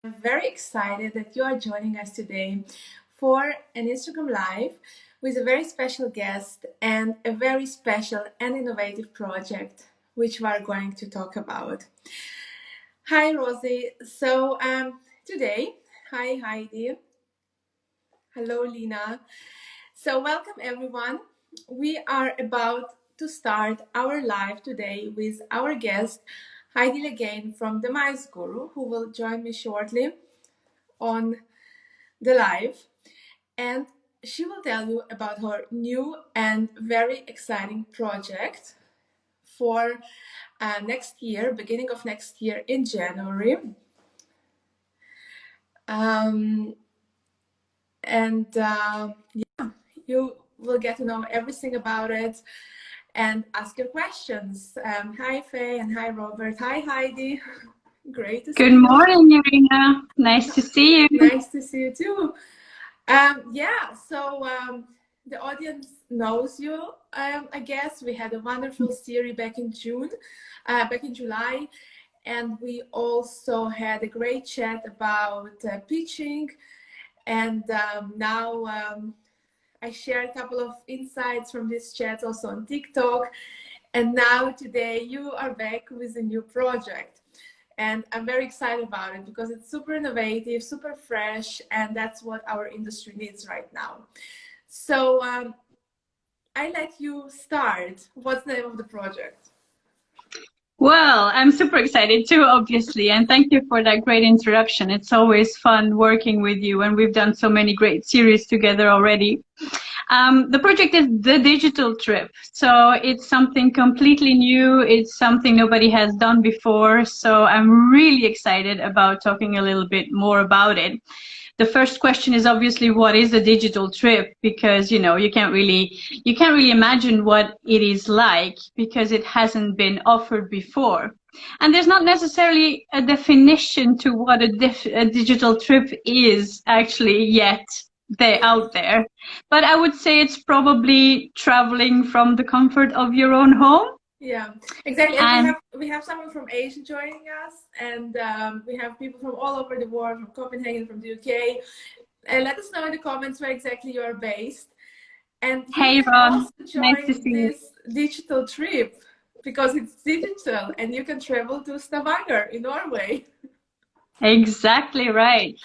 I'm very excited that you are joining us today for an Instagram Live with a very special guest and a very special and innovative project which we are going to talk about. Hi, Rosie. Today, hi, Heidi. Hello, Lina. So, welcome everyone. We are about to start our live today with our guest, Heidi again from the Mice Guru, who will join me shortly on the live, and she will tell you about her new and very exciting project for next year, beginning of next year in January. You will get to know everything about it and ask your questions. Hi, Faye, and hi, Robert. Hi, Heidi. Great to see you. Good morning, Irina. Nice to see you. Nice to see you too. The audience knows you. I guess we had a wonderful series back in July, and we also had a great chat about pitching. And now I shared a couple of insights from this chat also on TikTok. And now today you are back with a new project. And I'm very excited about it because it's super innovative, super fresh, and that's what our industry needs right now. So I let you start. What's the name of the project? Well, I'm super excited too, obviously, and thank you for that great introduction. It's always fun working with you, and we've done so many great series together already. The project is The Digital Trip. So it's something completely new. It's something nobody has done before. So I'm really excited about talking a little bit more about it. The first question is obviously, what is a digital trip? Because, you can't really imagine what it is like because it hasn't been offered before. And there's not necessarily a definition to what a digital trip is actually yet. They're out there, but I would say it's probably traveling from the comfort of your own home. Yeah, exactly. And we have someone from Asia joining us, and we have people from all over the world, from Copenhagen, from the UK. And let us know in the comments where exactly you are based. And hey, Ron, nice to see this digital trip because it's digital, and you can travel to Stavanger in Norway. Exactly right.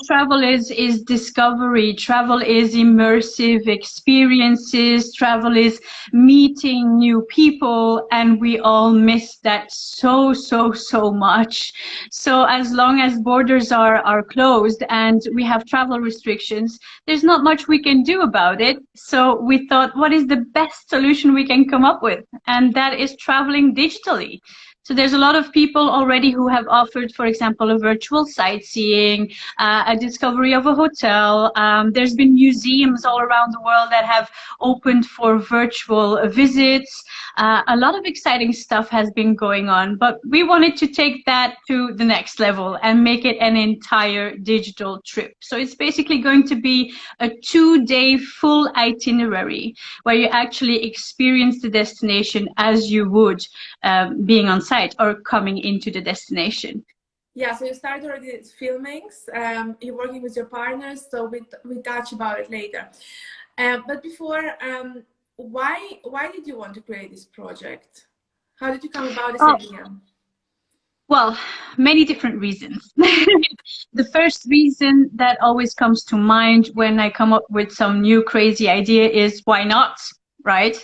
Travel is discovery, travel is immersive experiences, travel is meeting new people, and we all miss that so much. So as long as borders are closed and we have travel restrictions, there's not much we can do about it. So we thought, what is the best solution we can come up with? And that is traveling digitally. So there's a lot of people already who have offered, for example, a virtual sightseeing, a discovery of a hotel. There's been museums all around the world that have opened for virtual visits. A lot of exciting stuff has been going on, but we wanted to take that to the next level and make it an entire digital trip. So it's basically going to be a 2-day full itinerary where you actually experience the destination as you would being on site or coming into the destination. Yeah, so you started already filmings. You're working with your partners, so we touch about it later. But before, why did you want to create this project? How did you come about this idea? Well, many different reasons. The first reason that always comes to mind when I come up with some new crazy idea is, why not? Right?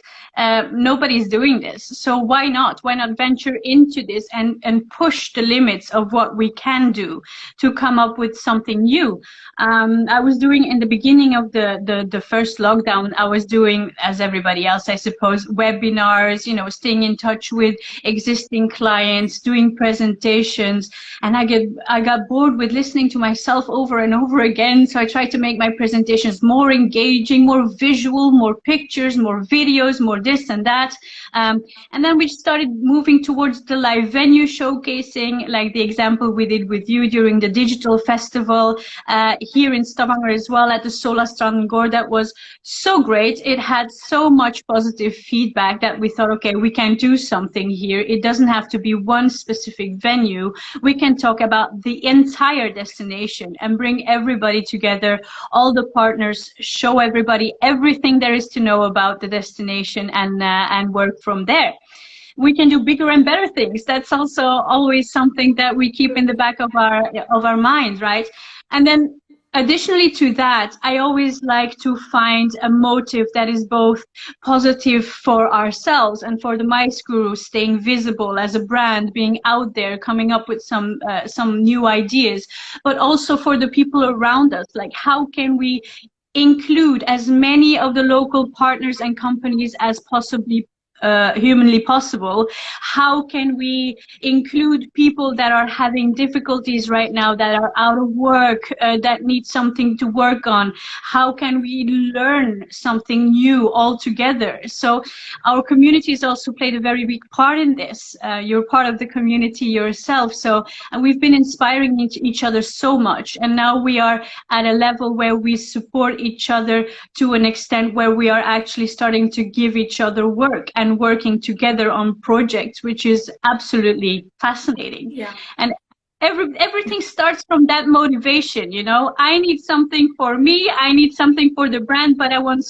Nobody's doing this. So why not? Why not venture into this and push the limits of what we can do to come up with something new? I was doing, in the beginning of the first lockdown, I was doing, as everybody else, I suppose, webinars, staying in touch with existing clients, doing presentations. And I got bored with listening to myself over and over again. So I tried to make my presentations more engaging, more visual, more pictures, more videos, more this and that. And then we started moving towards the live venue showcasing, like the example we did with you during the digital festival here in Stavanger as well at the Sola Strandgård. That was so great. It had so much positive feedback that we thought, okay, we can do something here. It doesn't have to be one specific venue. We can talk about the entire destination and bring everybody together, all the partners, show everybody everything there is to know about the destination, and work from there. We can do bigger and better things. That's also always something that we keep in the back of our mind, right? And then additionally to that, I always like to find a motive that is both positive for ourselves and for the Mice Guru, staying visible as a brand, being out there, coming up with some new ideas, but also for the people around us. Like, how can we include as many of the local partners and companies as possibly humanly possible? How can we include people that are having difficulties right now, that are out of work, that need something to work on? How can we learn something new all together? So our communities also played a very big part in this. You're part of the community yourself, so and we've been inspiring each other so much, and now we are at a level where we support each other to an extent where we are actually starting to give each other work and working together on projects, which is absolutely fascinating. Yeah. And everything starts from that motivation, you know. I need something for me, I need something for the brand, but I want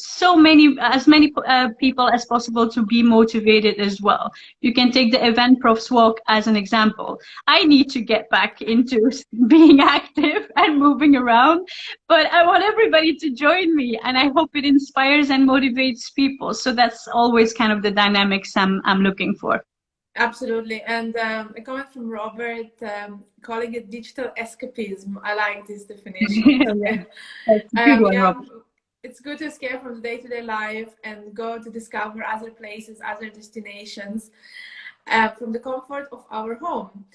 as many people as possible to be motivated as well. You can take the Event Profs Walk as an example. I need to get back into being active and moving around, but I want everybody to join me, and I hope it inspires and motivates people. So that's always kind of the dynamics I'm looking for. Absolutely. And a comment from Robert, calling it digital escapism. I like this definition. Yeah, that's a good one, Rob. It's good to escape from day-to-day life and go to discover other places, other destinations from the comfort of our home.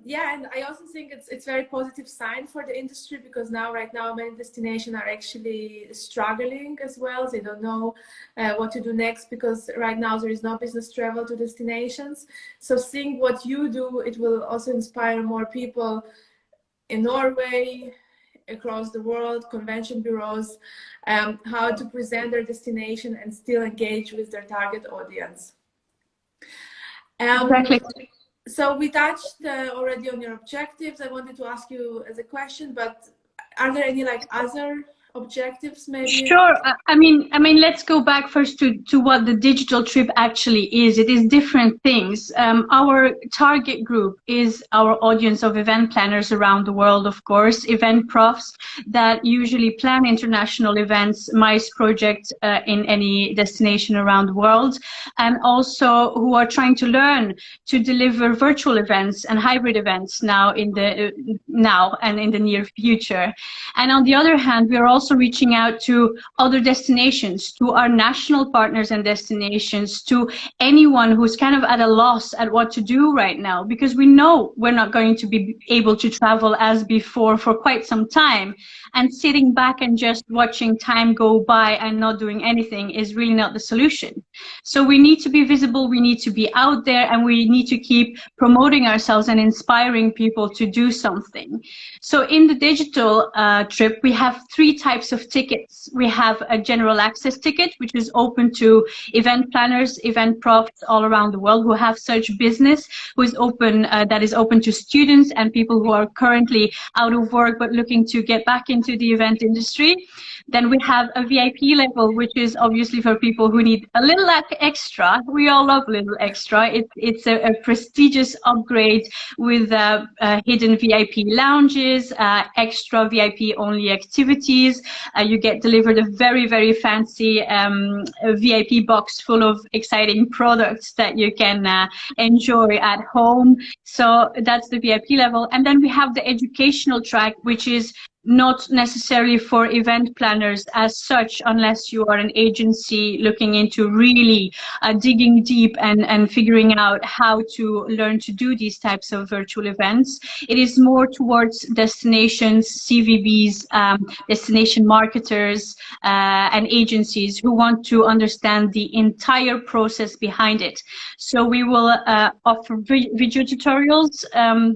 Yeah, and I also think it's very positive sign for the industry, because right now many destinations are actually struggling as well. They don't know what to do next, because right now there is no business travel to destinations. So seeing what you do, it will also inspire more people in Norway, across the world, convention bureaus, how to present their destination and still engage with their target audience. Exactly. So we touched already on your objectives. I wanted to ask you as a question, but are there any other objectives maybe? Sure. I mean, let's go back first to what the digital trip actually is. It is different things. Our target group is our audience of event planners around the world, of course, event profs that usually plan international events, MICE projects in any destination around the world, and also who are trying to learn to deliver virtual events and hybrid events now and in the near future. And on the other hand, we are also reaching out to other destinations, to our national partners and destinations, to anyone who's kind of at a loss at what to do right now, because we know we're not going to be able to travel as before for quite some time, and sitting back and just watching time go by and not doing anything is really not the solution. So we need to be visible, we need to be out there, and we need to keep promoting ourselves and inspiring people to do something. So in the digital trip, we have 3 types of tickets. We have a general access ticket, which is open to event planners, event profs all around the world who have such business, who is open, that is open to students and people who are currently out of work but looking to get back into the event industry. Then we have a VIP level, which is obviously for people who need a little extra. We all love a little extra. It's a prestigious upgrade with hidden VIP lounges, extra VIP only activities. You get delivered a very, very fancy VIP box full of exciting products that you can enjoy at home. So that's the VIP level. And then we have the educational track, which is not necessarily for event planners as such, unless you are an agency looking into really digging deep and figuring out how to learn to do these types of virtual events. It is more towards destinations, CVBs, destination marketers, and agencies who want to understand the entire process behind it. So we will offer video tutorials,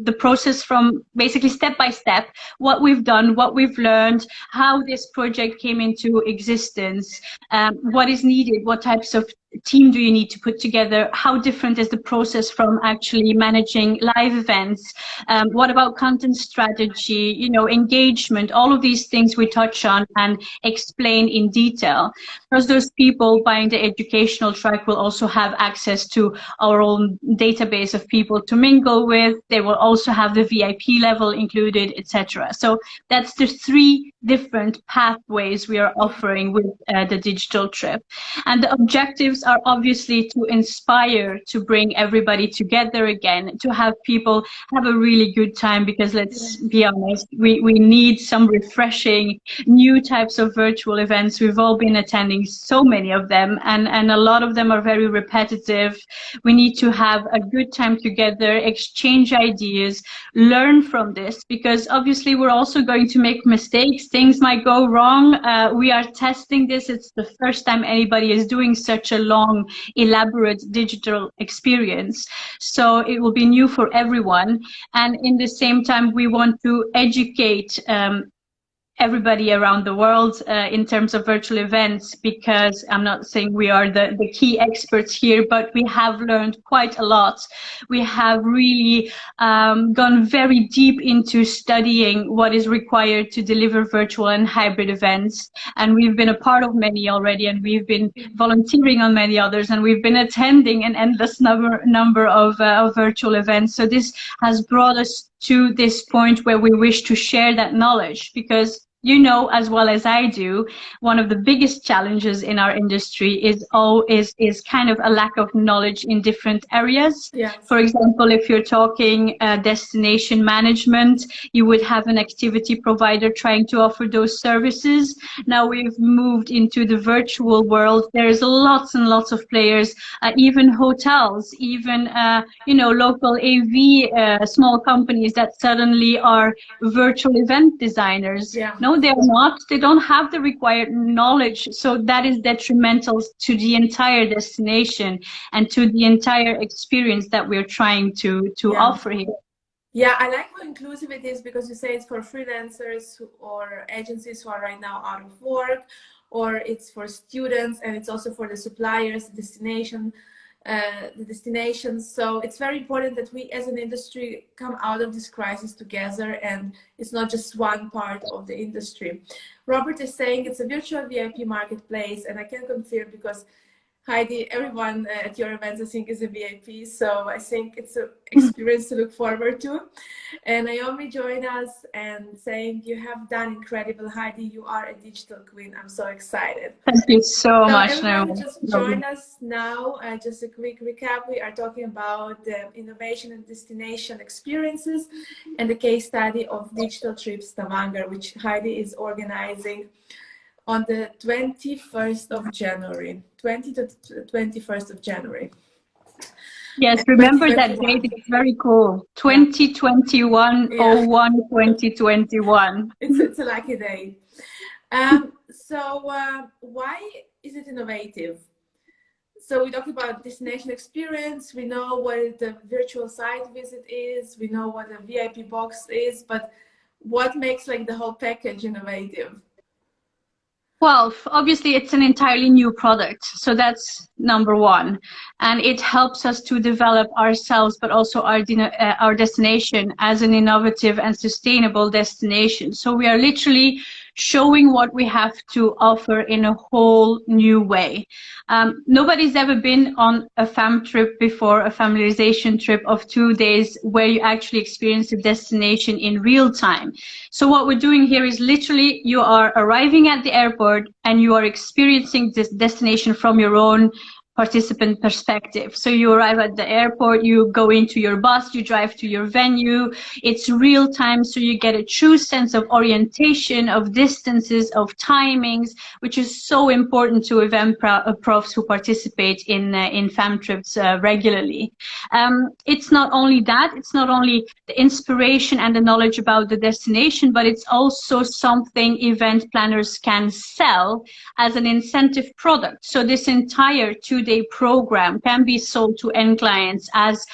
the process from basically step by step, what we've done, what we've learned, how this project came into existence, what is needed, what types of team do you need to put together, how different is the process from actually managing live events, what about content strategy, you know, engagement, all of these things we touch on and explain in detail. Because those people buying the educational track will also have access to our own database of people to mingle with. They will also have the VIP level included, etc. So that's the 3 different pathways we are offering with the digital trip. And the objectives are obviously to inspire, to bring everybody together again, to have people have a really good time, because let's be honest, we need some refreshing new types of virtual events. We've all been attending so many of them, and a lot of them are very repetitive. We need to have a good time together, exchange ideas, learn from this, because obviously we're also going to make mistakes. Things might go wrong. We are testing this. It's the first time anybody is doing such a long, elaborate digital experience. So it will be new for everyone. And in the same time, we want to educate everybody around the world in terms of virtual events, because I'm not saying we are the key experts here, but we have learned quite a lot. We have really gone very deep into studying what is required to deliver virtual and hybrid events. And we've been a part of many already, and we've been volunteering on many others, and we've been attending an endless number of virtual events. So this has brought us to this point where we wish to share that knowledge, because you know as well as I do, one of the biggest challenges in our industry is kind of a lack of knowledge in different areas. Yes. For example, if you're talking destination management, you would have an activity provider trying to offer those services. Now we've moved into the virtual world. There's lots and lots of players, even hotels, even you know, local AV small companies that suddenly are virtual event designers. Yeah. No, they're not. They don't have the required knowledge. So that is detrimental to the entire destination and to the entire experience that we're trying to offer here. Yeah, I like how inclusive it is, because you say it's for freelancers or agencies who are right now out of work, or it's for students, and it's also for the suppliers, the destinations. So it's very important that we as an industry come out of this crisis together, and it's not just one part of the industry. Robert is saying it's a virtual VIP marketplace, and I can confirm, because Heidi, everyone at your events I think is a VIP, so I think it's an experience to look forward to. And Naomi joined us and saying, you have done incredible, Heidi, you are a digital queen. I'm so excited. Thank you so much, Naomi. Just join us now. Just a quick recap. We are talking about the innovation and destination experiences and the case study of Digital Trips Stavanger, which Heidi is organizing on the 21st of January, 20 to 21st of January. Yes, remember that date, it's very cool. 2021-01-2021. It's a lucky day. So why is it innovative? So we talked about destination experience. We know what the virtual site visit is. We know what a VIP box is, but what makes like the whole package innovative? Well, obviously it's an entirely new product, so that's number one, and it helps us to develop ourselves, but also our destination as an innovative and sustainable destination. So we are literally showing what we have to offer in a whole new way. Nobody's ever been on a fam trip before, a familiarization trip of 2 days where you actually experience the destination in real time. So what we're doing here is literally you are arriving at the airport and you are experiencing this destination from your own participant perspective. So you arrive at the airport, you go into your bus, you drive to your venue. It's real time, so you get a true sense of orientation, of distances, of timings, which is so important to event profs who participate in fam trips regularly. It's not only that, it's not only the inspiration and the knowledge about the destination, but it's also something event planners can sell as an incentive product. So this entire 2-day program can be sold to end clients as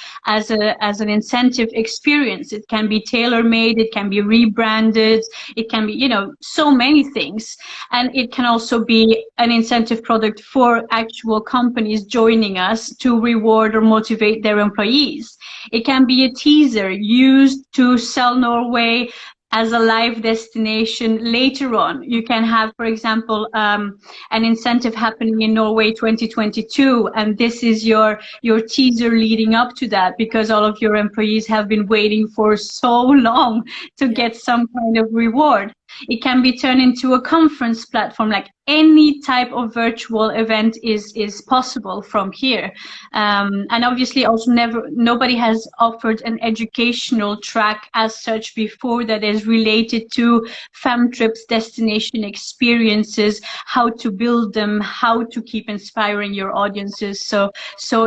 an incentive experience. It can be tailor-made, it can be rebranded, it can be, you know, so many things. And it can also be an incentive product for actual companies joining us to reward or motivate their employees. It can be a teaser used to sell Norway as a live destination later on. You can have, for example, an incentive happening in Norway 2022, and this is your teaser leading up to that, because all of your employees have been waiting for so long to get some kind of reward. It can be turned into a conference platform. Like any type of virtual event is possible from here. And obviously also nobody has offered an educational track as such before that is related to fam trips, destination experiences, how to build them, how to keep inspiring your audiences. So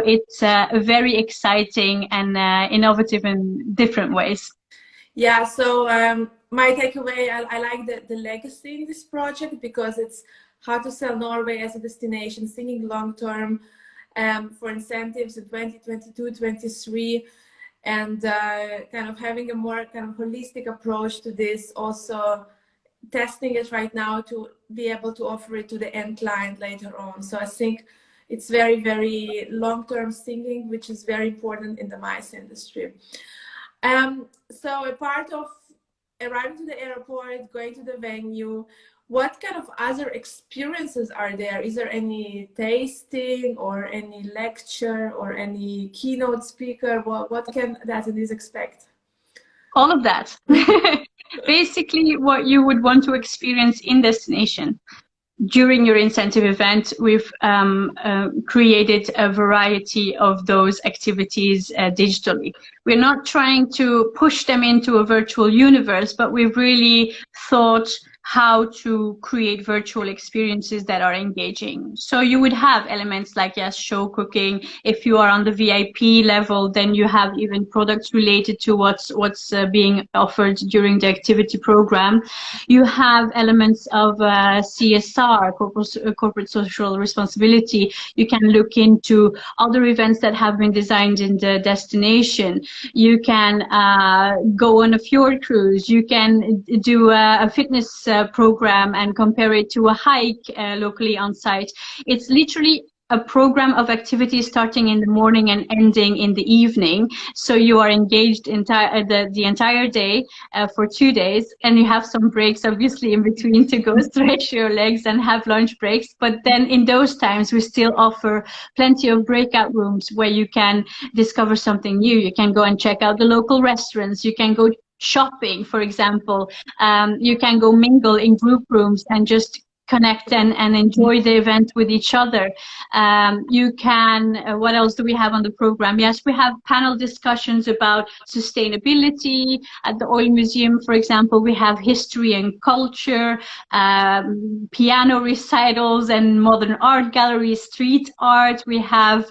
it's very exciting and innovative in different ways. Yeah, so my takeaway, I like the legacy in this project, because it's how to sell Norway as a destination, thinking long term for incentives in 2022, 23, and kind of having a more kind of holistic approach to this, also testing it right now to be able to offer it to the end client later on. So I think it's very, very long-term thinking, which is very important in the MICE industry. So a part of arriving to the airport, going to the venue, what kind of other experiences are there? Is there any tasting or any lecture or any keynote speaker? What can the attendees expect? All of that. Basically what you would want to experience in destination. During your incentive event, we've created a variety of those activities digitally. We're not trying to push them into a virtual universe, but we've really thought how to create virtual experiences that are engaging. So you would have elements like, yes, show cooking. If you are on the VIP level, then you have even products related to what's being offered during the activity program. You have elements of CSR, corporate social responsibility. You can look into other events that have been designed in the destination. You can go on a fjord cruise. You can do a fitness program and compare it to a hike locally on site. It's literally a program of activities starting in the morning and ending in the evening. So you are engaged the entire day for 2 days, and you have some breaks obviously in between to go stretch your legs and have lunch breaks. But then in those times we still offer plenty of breakout rooms where you can discover something new. You can go and check out the local restaurants. You can go shopping, for example. You can go mingle in group rooms and just connect and enjoy the event with each other. You can, what else do we have on the program? Yes, we have panel discussions about sustainability. At the Oil Museum, for example, we have history and culture, piano recitals and modern art galleries, street art. We have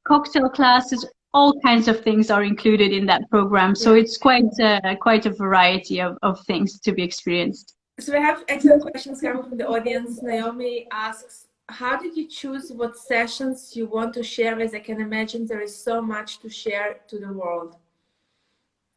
cocktail classes. All kinds of things are included in that program. So it's quite a variety of things to be experienced. So we have excellent questions coming from the audience. Naomi asks, how did you choose what sessions you want to share? As I can imagine, there is so much to share to the world.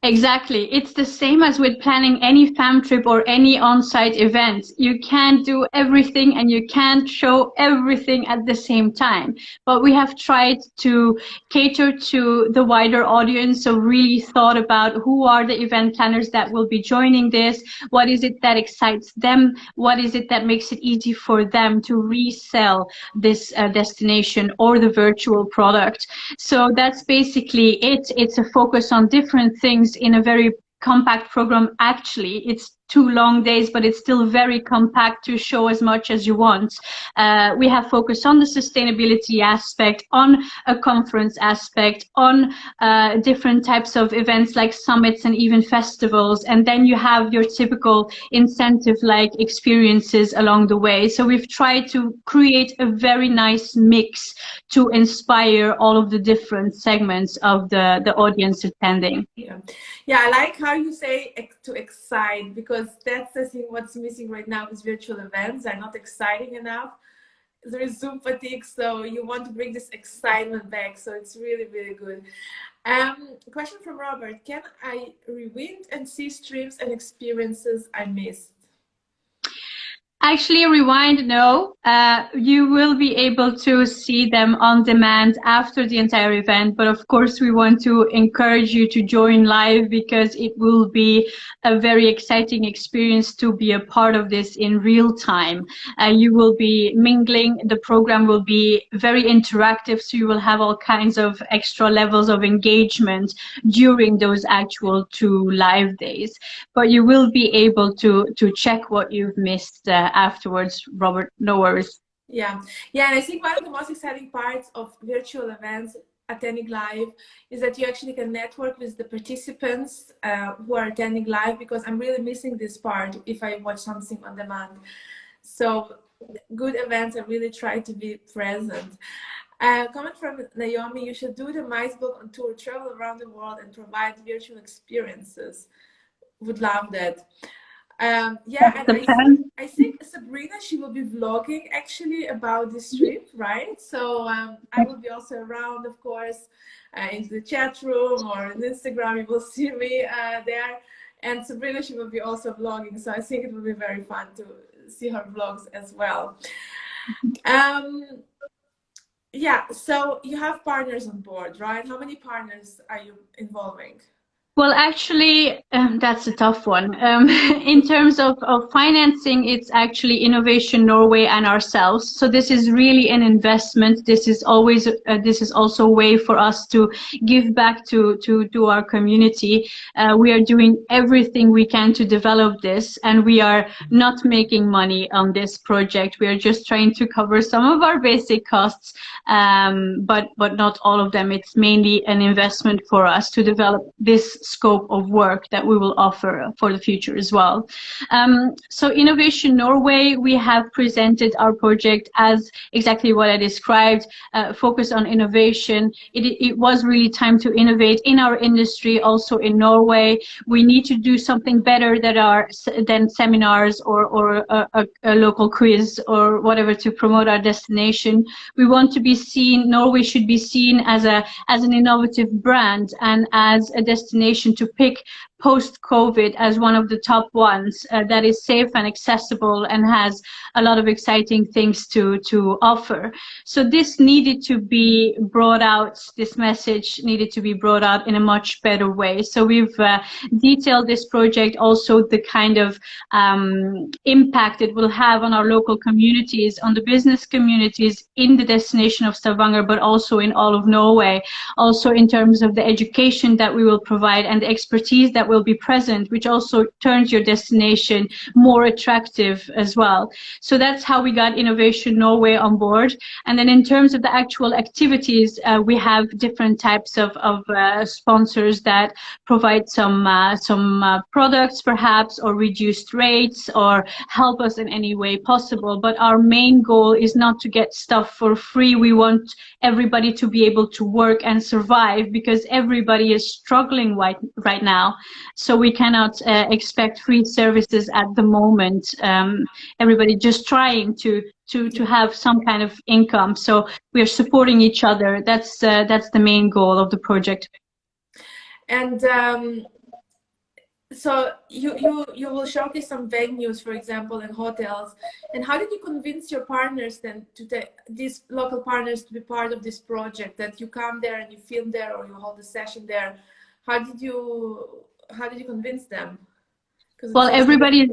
Exactly. It's the same as with planning any fam trip or any on-site event. You can't do everything and you can't show everything at the same time. But we have tried to cater to the wider audience. So really thought about who are the event planners that will be joining this? What is it that excites them? What is it that makes it easy for them to resell this destination or the virtual product? So that's basically it. It's a focus on different things in a very compact program. Actually, it's 2 long days, but it's still very compact to show as much as you want. We have focused on the sustainability aspect, on a conference aspect, on different types of events like summits and even festivals. And then you have your typical incentive-like experiences along the way. So we've tried to create a very nice mix to inspire all of the different segments of the audience attending. Yeah, I like how you say to excite, because that's the thing what's missing right now is virtual events are not exciting enough. There is Zoom fatigue, so you want to bring this excitement back. So it's really, really good. Question from Robert: can I rewind and see streams and experiences I missed? Actually, rewind, no. You will be able to see them on demand after the entire event. But of course, we want to encourage you to join live, because it will be a very exciting experience to be a part of this in real time. You will be mingling. The program will be very interactive, so you will have all kinds of extra levels of engagement during those actual 2 live days. But you will be able to check what you've missed afterwards, Robert. No worries. Yeah, and I think one of the most exciting parts of virtual events attending live is that you actually can network with the participants who are attending live, because I'm really missing this part if I watch something on demand. So good events, I really try to be present. Comment from Naomi: you should do the Mice book on tour, travel around the world and provide virtual experiences. Would love that. Yeah, and I think Sabrina, she will be vlogging actually about this trip, right? So I will be also around, of course, in the chat room or on Instagram. You will see me there. And Sabrina, she will be also vlogging. So I think it will be very fun to see her vlogs as well. Yeah, so you have partners on board, right? How many partners are you involving? Well, actually, that's a tough one. In terms of financing, it's actually Innovation Norway and ourselves. So this is really an investment. This is always this is also a way for us to give back to our community. We are doing everything we can to develop this, and we are not making money on this project. We are just trying to cover some of our basic costs, but not all of them. It's mainly an investment for us to develop this scope of work that we will offer for the future as well. So Innovation Norway, we have presented our project as exactly what I described, focus on innovation. It was really time to innovate in our industry, also in Norway. We need to do something better than seminars or a local quiz or whatever to promote our destination. We want to be seen, Norway should be seen as an innovative brand and as a destination to pick post-COVID as one of the top ones that is safe and accessible and has a lot of exciting things to offer. So this needed to be brought out, this message needed to be brought out in a much better way. So we've detailed this project, also the kind of impact it will have on our local communities, on the business communities in the destination of Stavanger, but also in all of Norway, also in terms of the education that we will provide and the expertise that will be present, which also turns your destination more attractive as well. So that's how we got Innovation Norway on board. And then in terms of the actual activities, we have different types of sponsors that provide some products perhaps, or reduced rates, or help us in any way possible. But our main goal is not to get stuff for free. We want everybody to be able to work and survive, because everybody is struggling right now. So we cannot expect free services at the moment. Everybody just trying to have some kind of income. So we are supporting each other. That's the main goal of the project. And so you will showcase some venues, for example, and hotels. And how did you convince your partners then these local partners to be part of this project, that you come there and you film there or you hold a session there? How did you convince them? Well, everybody is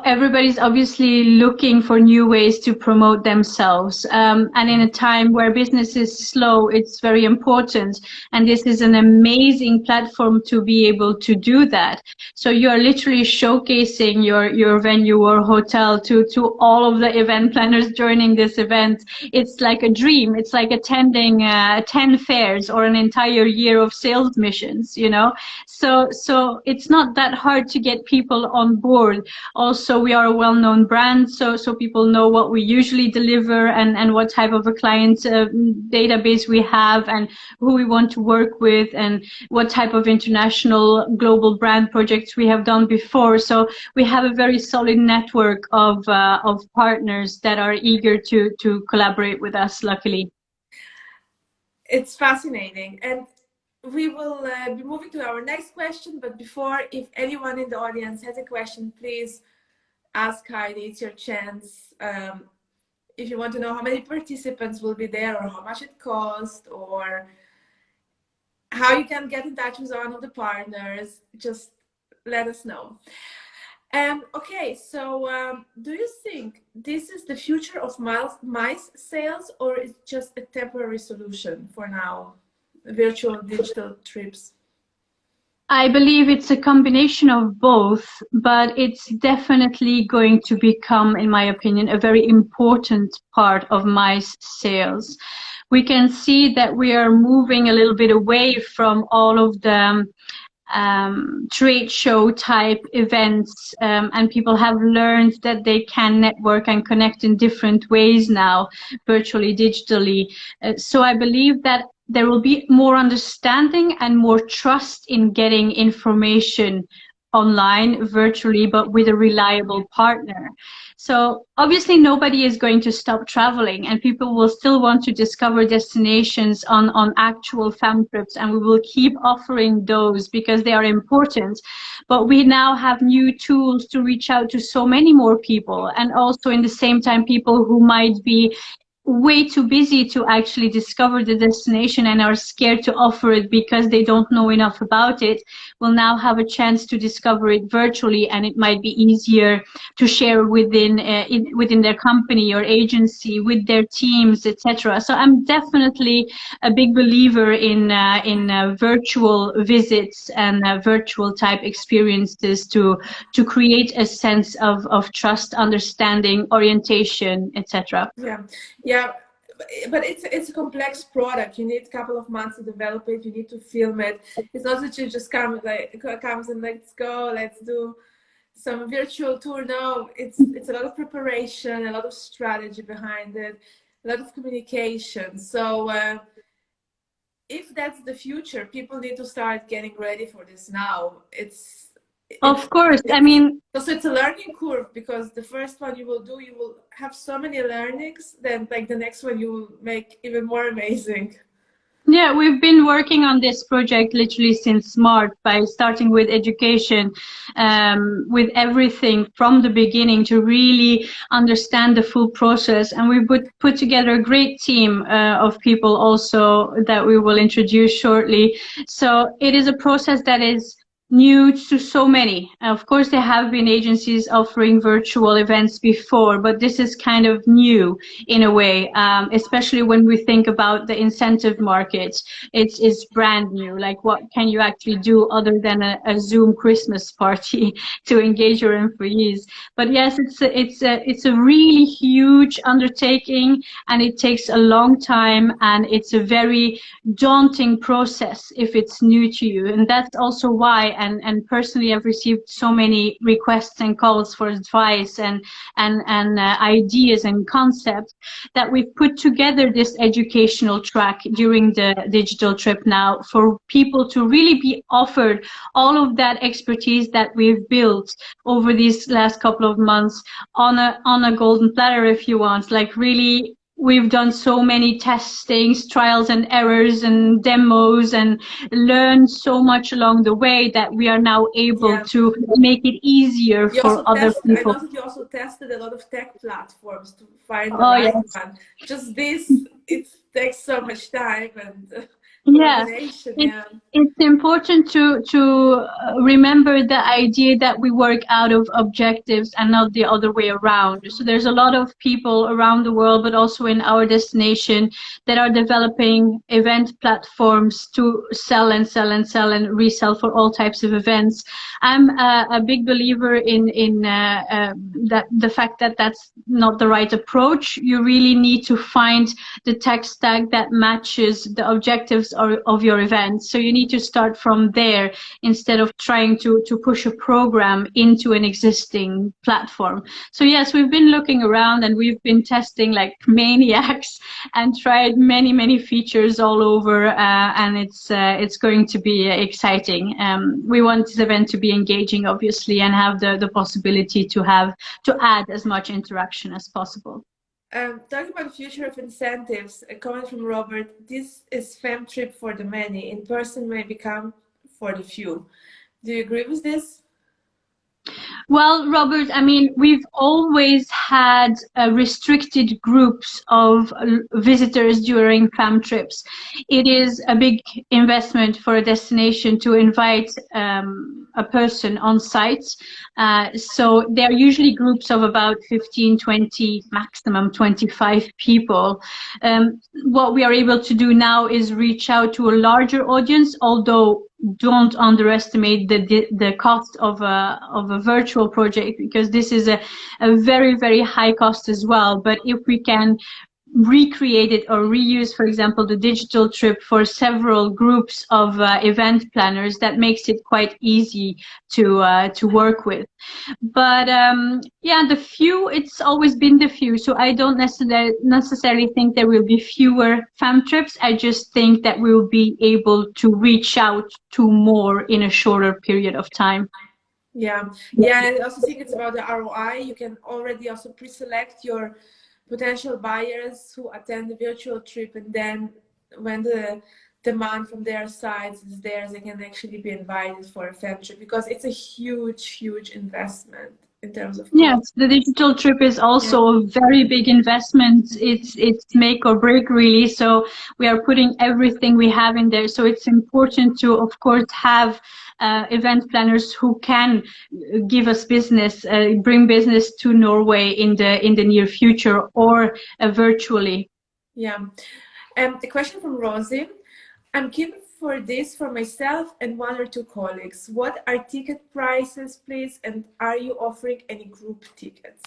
Everybody's obviously looking for new ways to promote themselves. And in a time where business is slow, it's very important. And this is an amazing platform to be able to do that. So you are literally showcasing your venue or hotel to all of the event planners joining this event. It's like a dream. It's like attending 10 fairs or an entire year of sales missions, you know? So it's not that hard to get people on board. Also, we are a well-known brand, so people know what we usually deliver and what type of a client database we have and who we want to work with and what type of international global brand projects we have done before. So we have a very solid network of partners that are eager to collaborate with us, luckily. It's fascinating. And we will be moving to our next question. But before, if anyone in the audience has a question, please ask Heidi. It's your chance. If you want to know how many participants will be there or how much it costs or how you can get in touch with one of the partners, just let us know. Okay, so do you think this is the future of mice sales, or is it just a temporary solution for now, virtual digital trips? I believe it's a combination of both, but it's definitely going to become, in my opinion, a very important part of mice sales. We can see that we are moving a little bit away from all of the trade show type events, and people have learned that they can network and connect in different ways now, virtually, digitally. So I believe that there will be more understanding and more trust in getting information online, virtually, but with a reliable partner. So obviously nobody is going to stop traveling, and people will still want to discover destinations on actual fam trips, and we will keep offering those because they are important. But we now have new tools to reach out to so many more people, and also in the same time people who might be way too busy to actually discover the destination and are scared to offer it because they don't know enough about it, will now have a chance to discover it virtually, and it might be easier to share within within their company or agency with their teams, etc. So I'm definitely a big believer in virtual visits and virtual type experiences to create a sense of trust, understanding, orientation, etc. Yeah, but it's a complex product. You need a couple of months to develop it. You need to film it. It's not that you just comes and let's go, let's do some virtual tour. No, it's a lot of preparation, a lot of strategy behind it, a lot of communication. So if that's the future, people need to start getting ready for this now. Of course, I mean, so it's a learning curve, because the first one you will have so many learnings, then like the next one you will make even more amazing. yeah, we've been working on this project literally since March, by starting with education, with everything from the beginning to really understand the full process. And we put together a great team of people also that we will introduce shortly. So it is a process that is new to so many. Of course, there have been agencies offering virtual events before, but this is kind of new in a way, especially when we think about the incentive market. It's brand new. Like, what can you actually do other than a Zoom Christmas party to engage your employees? But yes, it's a really huge undertaking, and it takes a long time, and it's a very daunting process if it's new to you. And that's also why, and personally, I've received so many requests and calls for advice and ideas and concepts, that we've put together this educational track during the digital trip now, for people to really be offered all of that expertise that we've built over these last couple of months on a golden platter, if you want. Like, really, we've done so many testings, trials and errors and demos, and learned so much along the way that we are now able to make it easier for other people. I know that you also tested a lot of tech platforms to find the right one. Just this, it takes so much time, and Yeah, collaboration. it's Yeah. it's important to remember the idea that we work out of objectives and not the other way around. So there's a lot of people around the world, but also in our destination, that are developing event platforms to sell and sell and sell and resell for all types of events. I'm a big believer in that the fact that that's not the right approach. You really need to find the tech stack that matches the objectives of your event. So you need to start from there instead of trying to push a program into an existing platform. So yes, we've been looking around and we've been testing like maniacs and tried many features all over, and it's going to be exciting. We want this event to be engaging, obviously, and have the possibility to add as much interaction as possible. Talking about the future of incentives, a comment from Robert: this is fem trip for the many, in person may become for the few. Do you agree with this? Well, Robert, I mean, we've always had restricted groups of visitors during fam trips. It is a big investment for a destination to invite a person on site. So they're usually groups of about 15, 20, maximum 25 people. What we are able to do now is reach out to a larger audience, although don't underestimate the cost of a virtual project, because this is a very high cost as well. But if we can recreate it or reuse, for example, the digital trip for several groups of event planners, that makes it quite easy to work with. But yeah, the few, it's always been the few. So I don't necessarily think there will be fewer fam trips. I just think that we will be able to reach out to more in a shorter period of time. Yeah, yeah, and I also think it's about the ROI. You can already also pre-select your potential buyers who attend the virtual trip, and then when the demand from their sides is there, they can actually be invited for a fam trip, because it's a huge investment in terms of Yes, cost. the digital trip is Yeah. also a very big investment. It's make or break, really. So we are putting everything we have in there. So it's important to, of course, have event planners who can give us business, bring business to Norway in the near future, or virtually. Yeah. A question from Rosie. I'm keen for this for myself and one or two colleagues. What are ticket prices, please? And are you offering any group tickets?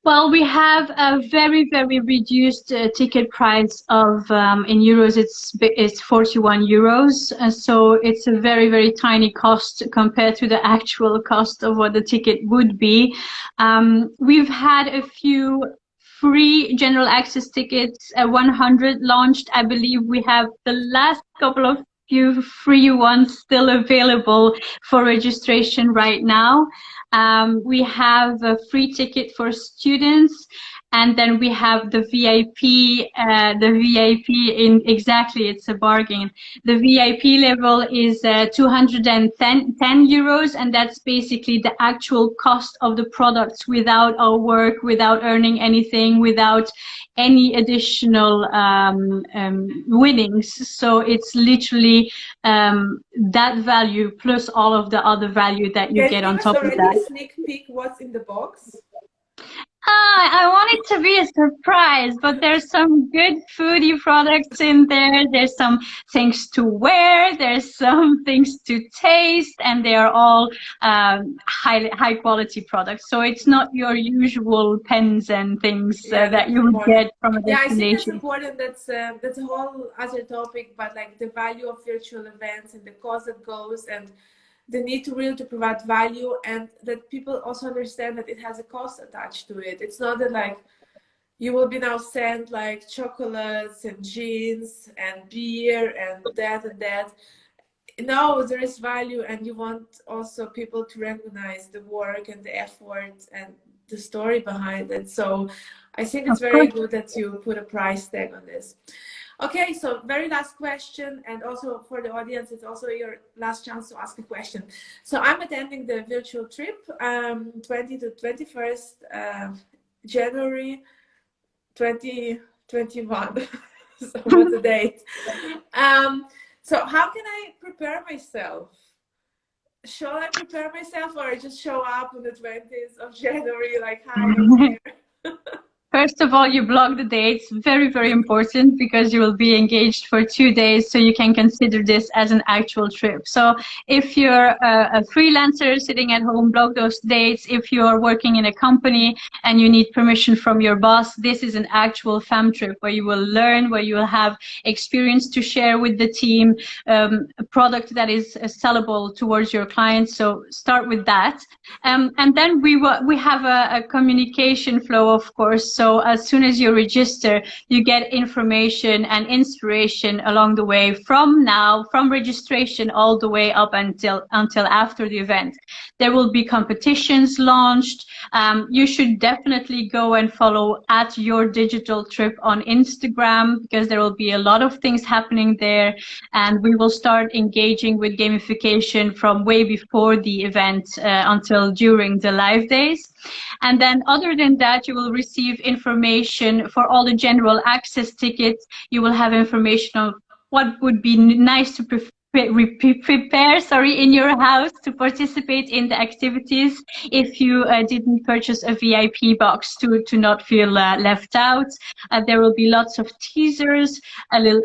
Well, we have a very reduced ticket price of in euros. It's 41 euros, so it's a very tiny cost compared to the actual cost of what the ticket would be. We've had a few free general access tickets, 100 launched. I believe we have the last couple of few free ones still available for registration right now. We have a free ticket for students, and then we have the VIP. The VIP in exactly, it's a bargain. The VIP level is 210 euros, and that's basically the actual cost of the products without our work, without earning anything, without any additional winnings. So it's literally that value plus all of the other value that you Can you get give on us top of already a that. sneak peek what's in the box? I want it to be a surprise, but there's some good foodie products in there. There's some things to wear. There's some things to taste, and they are all high quality products. So it's not your usual pens and things Yeah, that that's you would important. get from a Yeah, I think that's destination. important. That's a whole other topic, but like the value of virtual events and the cost that goes, and the need to really to provide value, and that people also understand that it has a cost attached to it. It's not that like you will be now sent like chocolates and jeans and beer and that and that. No, there is value, and you want also people to recognize the work and the effort and the story behind it. So I think it's Of very course. good that you put a price tag on this. Okay, so very last question, and also for the audience, it's also your last chance to ask a question. So I'm attending the virtual trip, 20 to 21st January 2021. So what's the date? So how can I prepare myself? Shall I prepare myself, or just show up on the 20th of January like, hi, I'm here? First of all, you block the dates. Very, very important, because you will be engaged for 2 days, so you can consider this as an actual trip. So if you're a freelancer sitting at home, block those dates. If you're working in a company and you need permission from your boss, this is an actual fam trip where you will learn, where you will have experience to share with the team, a product that is sellable towards your clients. So start with that. And then we have a communication flow, of course. So as soon as you register, you get information and inspiration along the way, from registration all the way up until after the event. There will be competitions launched. You should definitely go and follow at Your Digital Trip on Instagram, because there will be a lot of things happening there, and we will start engaging with gamification from way before the event until during the live days. And then other than that, you will receive information for all the general access tickets. You will have information on what would be nice to prepare in your house to participate in the activities, if you didn't purchase a VIP box, to not feel left out. There will be lots of teasers, a little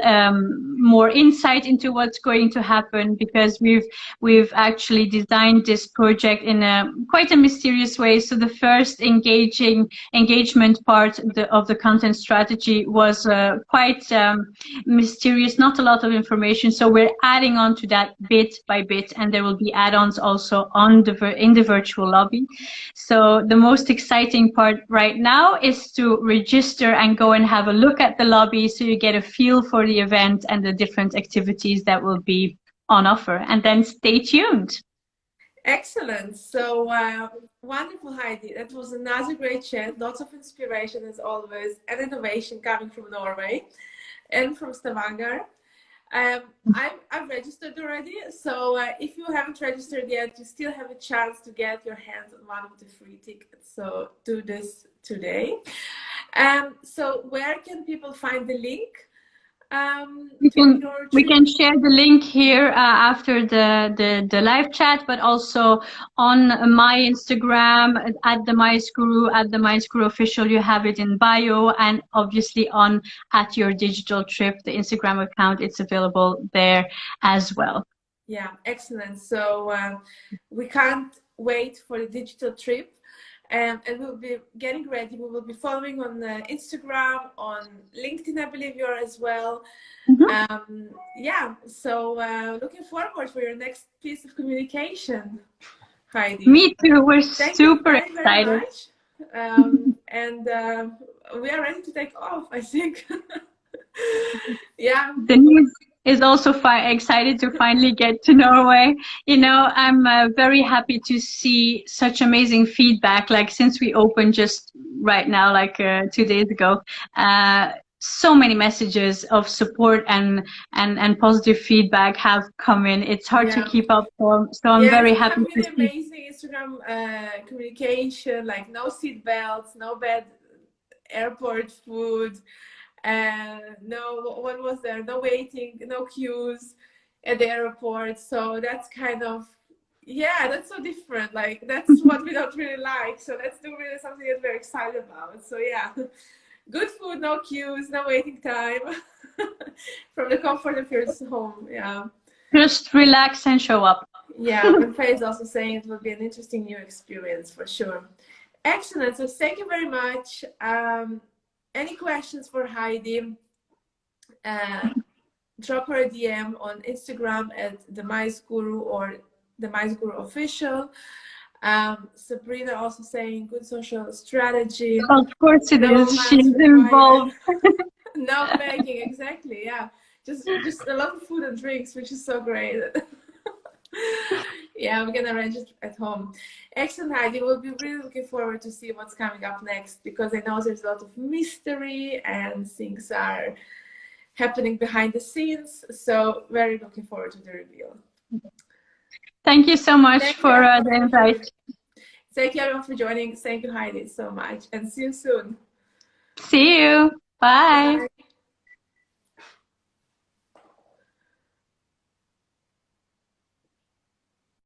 more insight into what's going to happen, because we've actually designed this project in quite a mysterious way. So the first engagement part of the content strategy was quite mysterious, not a lot of information. So we're adding on to that bit by bit, and there will be add-ons also in the virtual lobby. So the most exciting part right now is to register and go and have a look at the lobby, so you get a feel for the event and the different activities that will be on offer. And then stay tuned. Excellent. So wonderful, Heidi. That was another great chat. Lots of inspiration as always, and innovation coming from Norway and from Stavanger. I've registered already, so if you haven't registered yet, you still have a chance to get your hands on one of the free tickets. So do this today. So where can people find the link? We can share the link here after the live chat, but also on my Instagram at the Mice Guru, at the Mice Guru official. You have it in bio, and obviously on at Your Digital Trip, the Instagram account. It's available there as well. Yeah, excellent. So we can't wait for the digital trip. And we'll be getting ready. We will be following on Instagram, on LinkedIn, I believe you're as well. Mm-hmm. Yeah, so looking forward for your next piece of communication, Heidi. Me too. We're super excited. Very much. And we are ready to take off, I think. Yeah. Denise is also excited to finally get to Norway. You know, I'm very happy to see such amazing feedback. Like, since we opened just right now, like 2 days ago, so many messages of support and positive feedback have come in. It's hard to keep up, so I'm very happy to see. Amazing Instagram communication, like no seat belts, no bad airport food. No, what was there? No waiting, no queues at the airport. So that's kind of, yeah, that's so different. Like, that's what we don't really like. So that's really something that we're excited about. So yeah, good food, no queues, no waiting time, from the comfort of your home. Yeah. Just relax and show up. Yeah, and Faye is also saying it will be an interesting new experience for sure. Excellent. So thank you very much. Any questions for Heidi? Drop her a DM on Instagram at the Mice Guru or the Mice Guru official. Sabrina also saying good social strategy. Of course it is. She's involved. No begging, exactly. Yeah, just a lot of food and drinks, which is so great. Yeah, we're gonna arrange it at home. Excellent, Heidi. We'll be really looking forward to see what's coming up next, because I know there's a lot of mystery and things are happening behind the scenes. So very looking forward to the reveal. Thank you so much for the invite. Thank you everyone for joining. Thank you, Heidi, so much, and see you soon. See you. Bye. Bye.